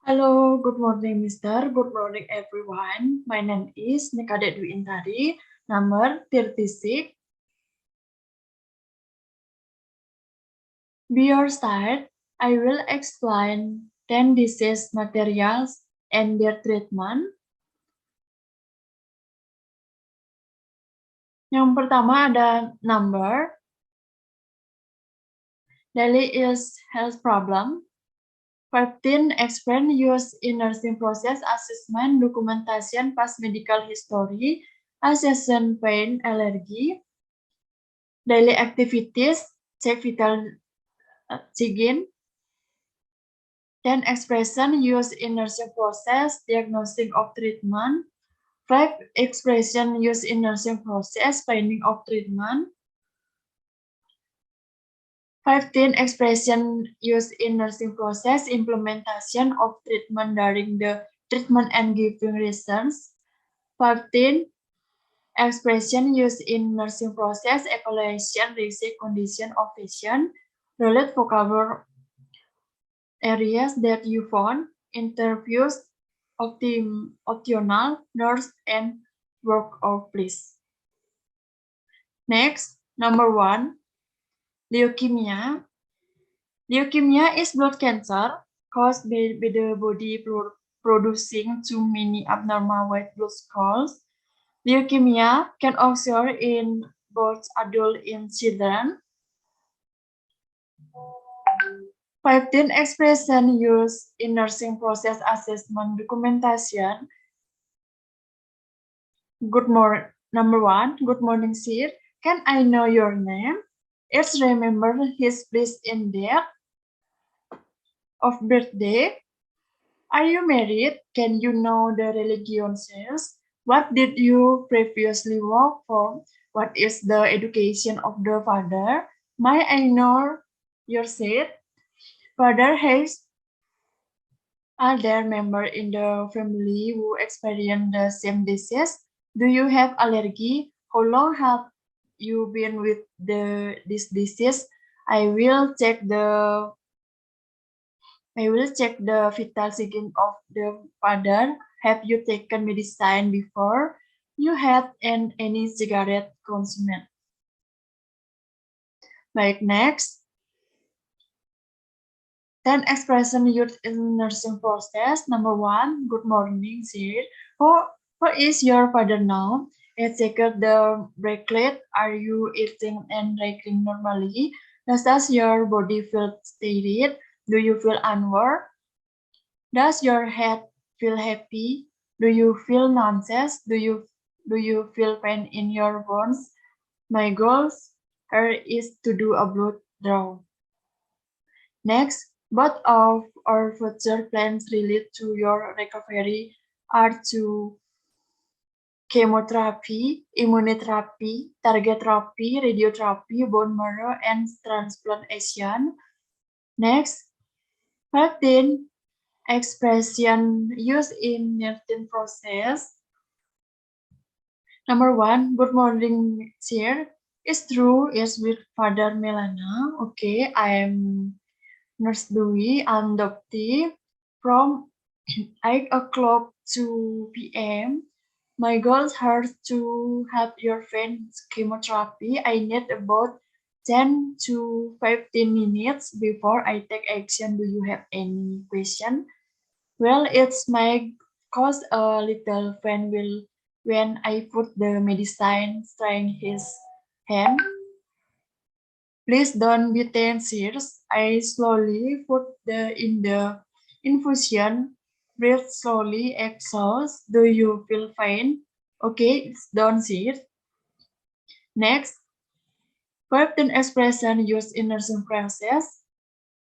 Hello, good morning, Mister. Good morning, everyone. My name is Nikade Dwi Intari, number 36. Before start, I will explain 10 disease materials and their treatment. Yang pertama ada number. Daily is health problem. 15 explain use in nursing process assessment, documentation, past medical history, assessment pain, allergy. Daily activities, check vital sign. 10 expression used in nursing process, diagnosing of treatment. 5 expression used in nursing process, planning of treatment. 15 expression used in nursing process, implementation of treatment during the treatment and giving reasons. 15 expression used in nursing process, evaluation, risk, condition of patient. Relate vocabulary areas that you found, interviews, optional, nurse, and workplace. Next, number 1, leukemia. Leukemia is blood cancer caused by the body producing too many abnormal white blood cells. Leukemia can occur in both adults and children. 15 expression used in nursing process assessment documentation. Good morning. Number 1, good morning, sir. Can I know your name? Let's remember his place and date of birthday. Are you married? Can you know the religion says? What did you previously work for? What is the education of the father? May I know your seat? Father has other members in the family who experience the same disease? Do you have allergy? How long have you been with this disease? I will check the vital sign of the father. Have you taken medicine before? You had any cigarette consumed? Baik, next. 10 expression used in nursing process. Number 1, good morning, sir. Who is your father now? Let's check the bracelet. Are you eating and drinking normally? Does your body feel tired? Do you feel unwell? Does your head feel happy? Do you feel nauseous? Do you feel pain in your bones? My goal here is to do a blood draw. Next, both of our future plans related to your recovery are to chemotherapy, immunotherapy, target therapy, radiotherapy, bone marrow, and transplantation. Next, 15 expression used in nursing process. Number 1, good morning, sir. It's true, is with Father Melana. Okay, I'm Nurse Dwi, I'm adoptive from 8 o'clock to p.m. My goal is to have your friend's chemotherapy. I need about 10 to 15 minutes before I take action. Do you have any question? Well, it's my cause a little pain when I put the medicine strain his hand. Please don't be tense. I slowly put in the infusion. Breathe slowly, exhaust. Do you feel fine? Okay, it's done, sir. Next, 15 expression used in nursing process.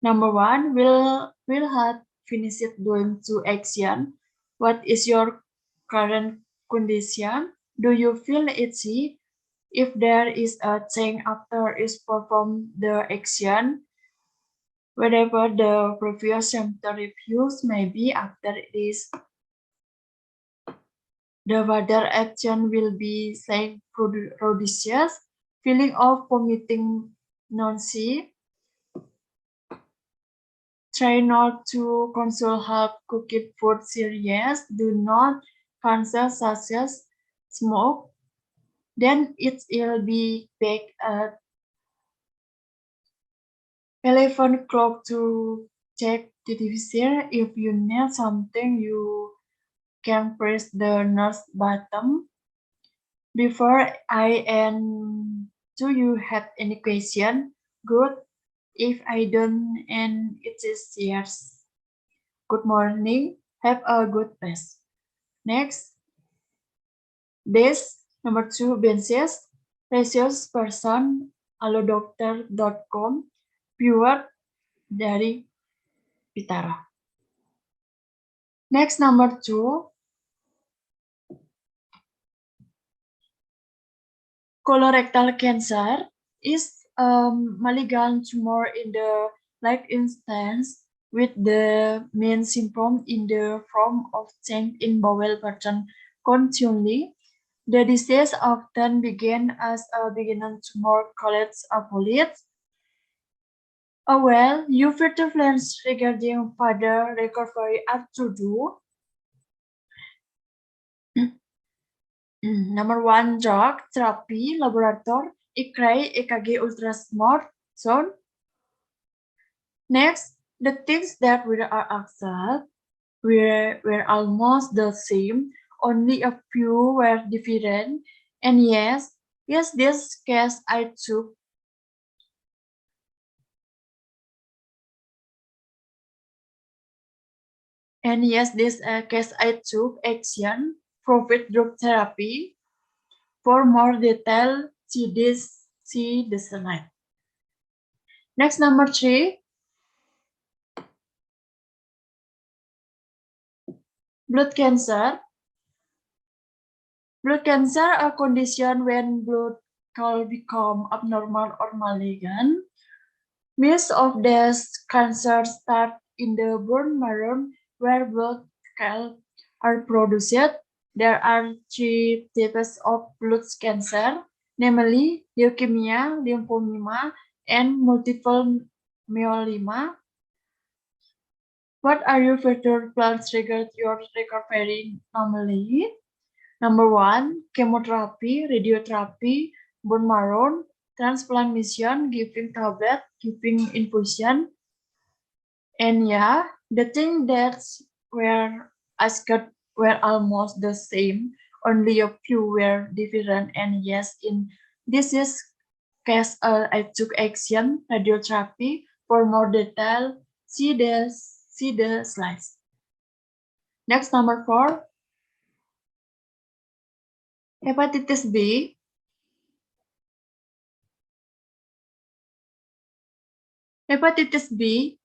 Number 1, will have finished doing 2 action. What is your current condition? Do you feel itchy? If there is a change after is performed the action, wherever the previous symptom reviews may be after this, the further action will be like prodigious, feeling of vomiting, nausea, Try not to consume half-cooked food cereals. Do not consume such as smoke. Then it will be baked at 11 o'clock to check the divisor. If you need something, you can press the nurse button. Before I end, do you have any question? Good. If I don't, and it is yes. Good morning. Have a good rest. Next, this number 2 benches. Precious person. Allodoctor.com. Pure dari Pitara. Next, number 2. Colorectal cancer is malignant tumor in the like instance with the main symptom in the form of change in bowel pattern continually. The disease often begins as a beginning tumor called a polyp. Well, you further plans regarding further recovery are to do. Number 1, drug therapy laboratory, X-ray, EKG, ultrasound. Next, the things that we are accepted were almost the same, only a few were different. And yes, this case I took. And yes, this case I took action, profit drug therapy. For more detail, see the slide. Next, number 3, blood cancer. Blood cancer, a condition when blood can become abnormal or malignant. Most of these cancers start in the bone marrow where blood cells are produced. There are 3 types of blood cancer, namely leukemia, lymphoma, and multiple myeloma. What are your future plans regarding your recovery normally? Number 1, chemotherapy, radiotherapy, bone marrow, transplant mission, giving tablet, giving infusion. And yeah, the thing that were asked were almost the same, only a few were different. And yes, in this is case I took action, radiotherapy. For more detail, see the slides. Next, number 4, hepatitis B. Hepatitis B,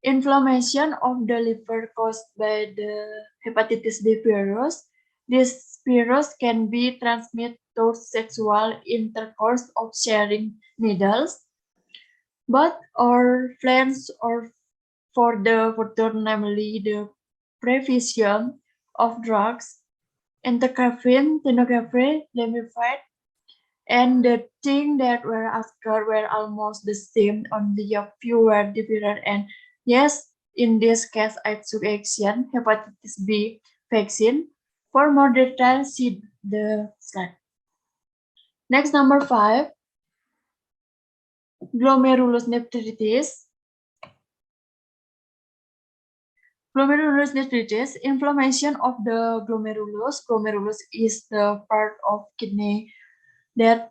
inflammation of the liver caused by the hepatitis B virus. This virus can be transmitted through sexual intercourse of sharing needles, but or plans or for the further, namely the provision of drugs, entecavir, tenofovir, lemifide, and the things that were asked were almost the same, only a few were different. And yes, in this case, I took action, hepatitis B vaccine. For more details, see the slide. Next, number 5, glomerulonephritis. Glomerulonephritis, inflammation of the glomerulus. Glomerulus is the part of kidney that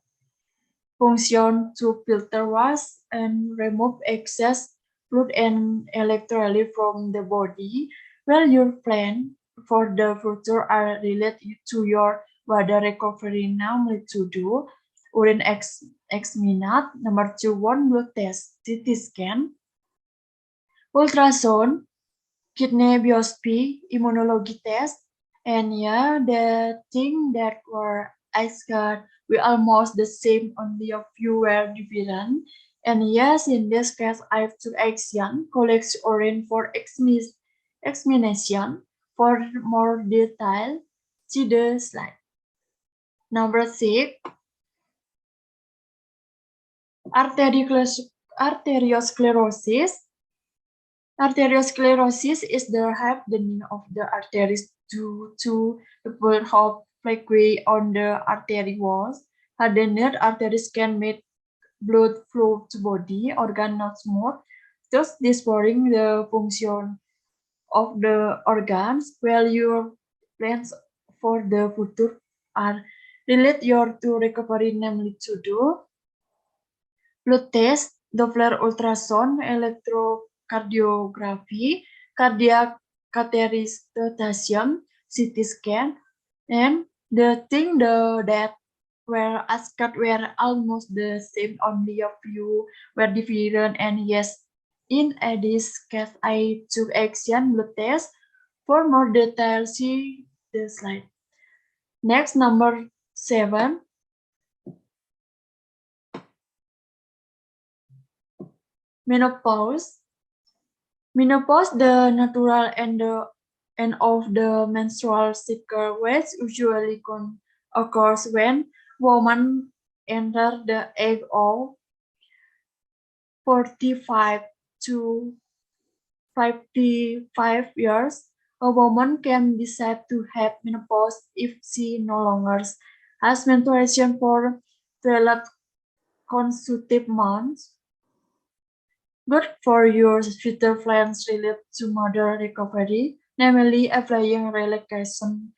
function to filter waste and remove excess fluid and electrolyte from the body. Well, your plan for the future are related to your water recovery now to do urine examination. Number 2, one blood test, CT scan, ultrasound, kidney biopsy, immunology test, and yeah, the thing that were asked we almost the same, only a few were different. And yes, in this case, I took action, collect urine for examination. For more detail, see the slide. Number 6, arteriosclerosis. Arteriosclerosis is the hardening of the arteries due to the burn of plaque on the artery walls. Hardened arteries can make blood flow to body organ not smooth, thus disturbing the function of the organs. While your plans for the future are related your to recovery, namely to do blood test, Doppler ultrasound, electrocardiography, cardiac catheterization, CT scan, and the thing that were asked were almost the same, only a few were different. And yes, in this case, I took action blood test. For more details, see the slide. Next, number 7. Menopause. Menopause, the natural end of the menstrual cycle, which usually occurs when women enter the age of 45 to 55 years. A woman can decide to have menopause if she no longer has menstruation for 12 consecutive months. Good for your future plans related to mother recovery, namely applying relaxation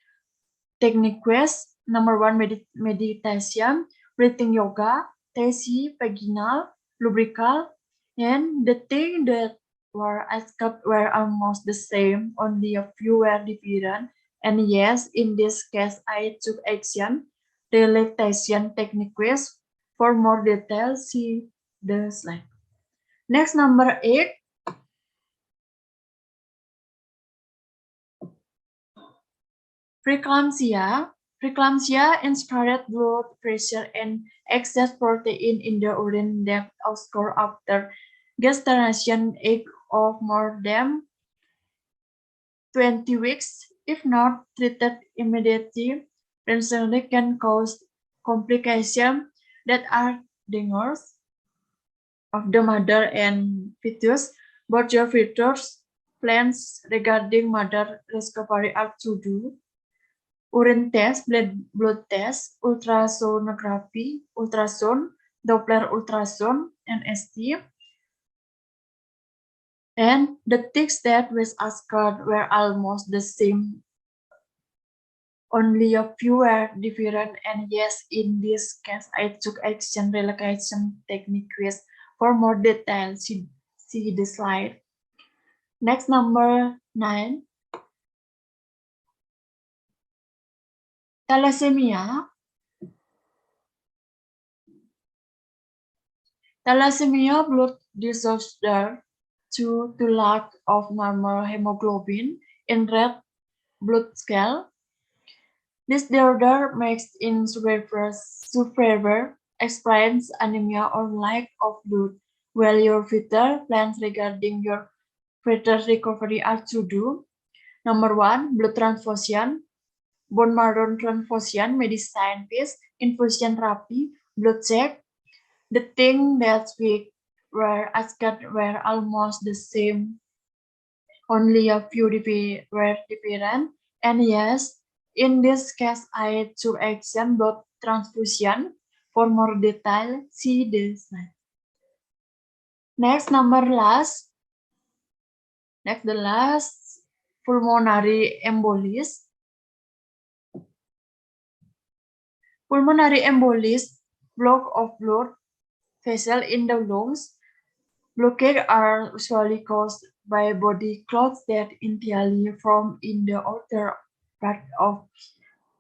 techniques. Number 1, meditation, breathing yoga, tai chi, vaginal, lubrical, and the thing that were asked were almost the same, only a few were different. And yes, in this case, I took action, relaxation techniques. For more details, see the slide. Next, number 8. Preeclampsia. Preeclampsia inspired blood pressure and excess protein in the urine that occurs after gestation age of more than 20 weeks. If not treated immediately, pregnancy can cause complications that are dangerous of the mother and fetus. But your future plans regarding mother recovery are to do urine test, blood test, ultrasonography, ultrasound, Doppler ultrasound, and ST. And the things that was asked were almost the same, only a few were different. And yes, in this case, I took action relaxation techniques. For more details, see the slide. Next, number 9. Thalassemia. Thalassemia blood disorder due to lack of normal hemoglobin in red blood cell. This disorder makes in survivor experience anemia or lack of blood. While your future plans regarding your future recovery are to do. Number 1, blood transfusion, bone marrow transfusion, medicine piece, infusion therapy, blood check. The thing that we were asked were almost the same, only a few were different. And yes, in this case, I took action blood transfusion. For more detail, see this slide. Next, the last, pulmonary embolism. Pulmonary embolism, block of blood vessel in the lungs. Blockades are usually caused by body clots that entirely form in the outer part of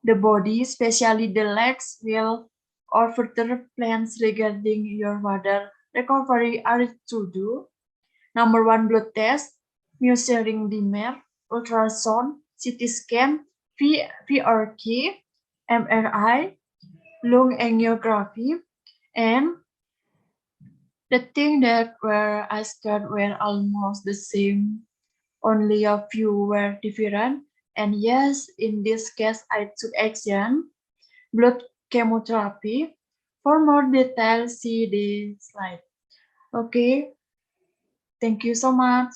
the body, especially the legs. Will or further plans regarding your mother recovery are to do. Number 1, blood test, measuring dimer, ultrasound, CT scan, VRK, MRI, lung angiography, and the things that were asked were almost the same, only a few were different. And yes, in this case, I took action, blood chemotherapy. For more details, see the slide. Okay, thank you so much.